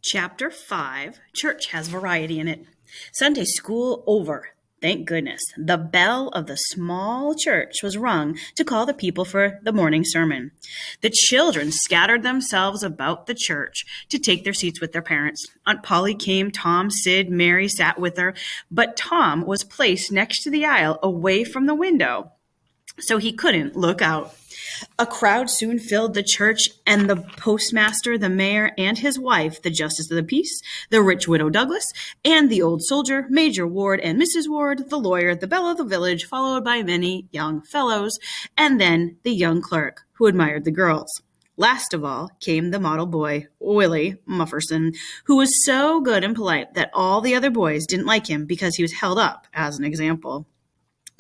Chapter 5, Church has variety in it. Sunday school over. Thank goodness. The bell of the small church was rung to call the people for the morning sermon. The children scattered themselves about the church to take their seats with their parents. Aunt Polly came, Tom, Sid, Mary sat with her, but Tom was placed next to the aisle away from the window, so he couldn't look out. A crowd soon filled the church, and the postmaster, the mayor, and his wife, the justice of the peace, the rich widow Douglas, and the old soldier, Major Ward and Mrs. Ward, the lawyer, the belle of the village, followed by many young fellows, and then the young clerk, who admired the girls. Last of all came the model boy, Willie Mufferson, who was so good and polite that all the other boys didn't like him because he was held up as an example.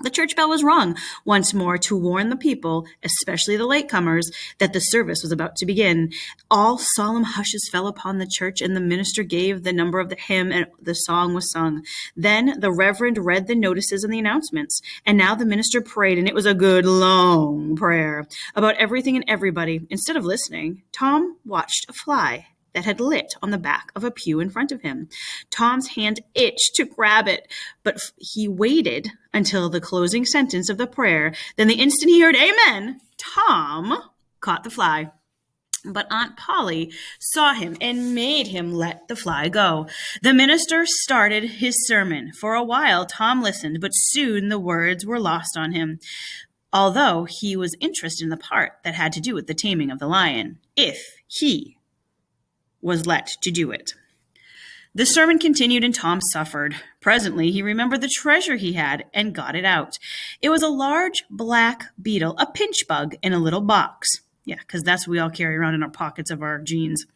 The church bell was rung once more to warn the people, especially the latecomers, that the service was about to begin. All solemn hushes fell upon the church, and the minister gave the number of the hymn, and the song was sung. Then the reverend read the notices and the announcements, and now the minister prayed, and it was a good, long prayer about everything and everybody. Instead of listening, Tom watched a fly that had lit on the back of a pew in front of him. Tom's hand itched to grab it, but he waited until the closing sentence of the prayer. Then the instant he heard amen, Tom caught the fly. But Aunt Polly saw him and made him let the fly go. The minister started his sermon. For a while, Tom listened, but soon the words were lost on him, although he was interested in the part that had to do with the taming of the lion, if he was let to do it. The sermon continued, and Tom suffered. Presently, he remembered the treasure he had and got it out. It was a large black beetle, a pinch bug, in a little box. Yeah, because that's what we all carry around in our pockets of our jeans.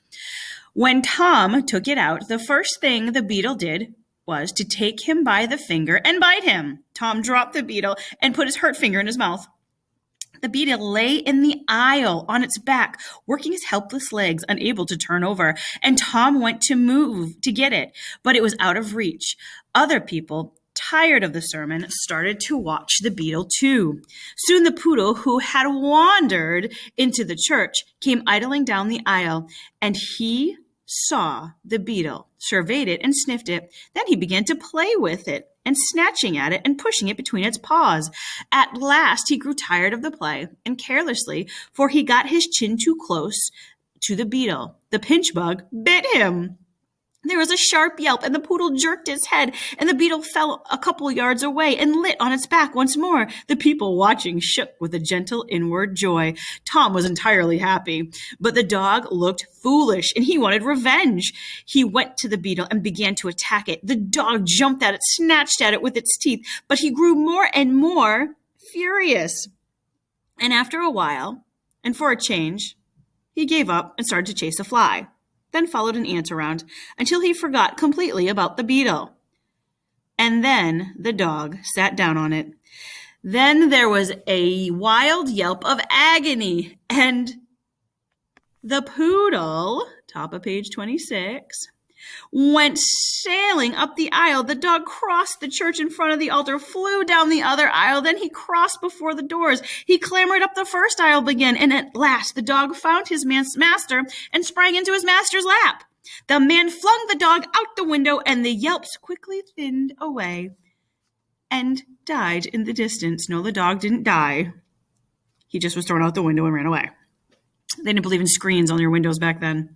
When Tom took it out, the first thing the beetle did was to take him by the finger and bite him. Tom dropped the beetle and put his hurt finger in his mouth. The beetle lay in the aisle on its back, working his helpless legs, unable to turn over, and Tom went to move to get it, but it was out of reach. Other people, tired of the sermon, started to watch the beetle too. Soon the poodle, who had wandered into the church, came idling down the aisle, and he saw the beetle, surveyed it, and sniffed it. Then he began to play with it, and snatching at it and pushing it between its paws. At last he grew tired of the play, and carelessly, for he got his chin too close to the beetle, the pinch bug bit him. There was a sharp yelp, and the poodle jerked its head, and the beetle fell a couple yards away and lit on its back once more. The people watching shook with a gentle inward joy. Tom was entirely happy, but the dog looked foolish, and he wanted revenge. He went to the beetle and began to attack it. The dog jumped at it, snatched at it with its teeth, but he grew more and more furious. And after a while, and for a change, he gave up and started to chase a fly. Then followed an ant around until he forgot completely about the beetle. And then the dog sat down on it. Then there was a wild yelp of agony, and the poodle, top of page 26, went sailing up the aisle. The dog crossed the church in front of the altar, flew down the other aisle. Then he crossed before the doors. He clambered up the first aisle again, and at last the dog found his master and sprang into his master's lap. The man flung the dog out the window, and the yelps quickly thinned away and died in the distance. No, the dog didn't die. He just was thrown out the window and ran away. They didn't believe in screens on your windows back then.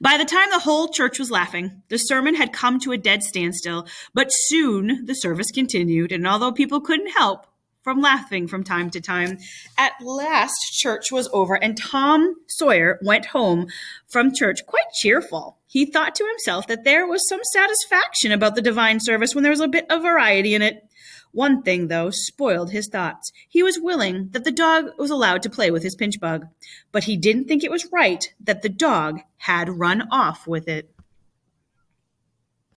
By the time the whole church was laughing, the sermon had come to a dead standstill, but soon the service continued, and although people couldn't help from laughing from time to time, at last church was over, and Tom Sawyer went home from church quite cheerful. He thought to himself that there was some satisfaction about the divine service when there was a bit of variety in it. One thing, though, spoiled his thoughts. He was willing that the dog was allowed to play with his pinch bug, but he didn't think it was right that the dog had run off with it.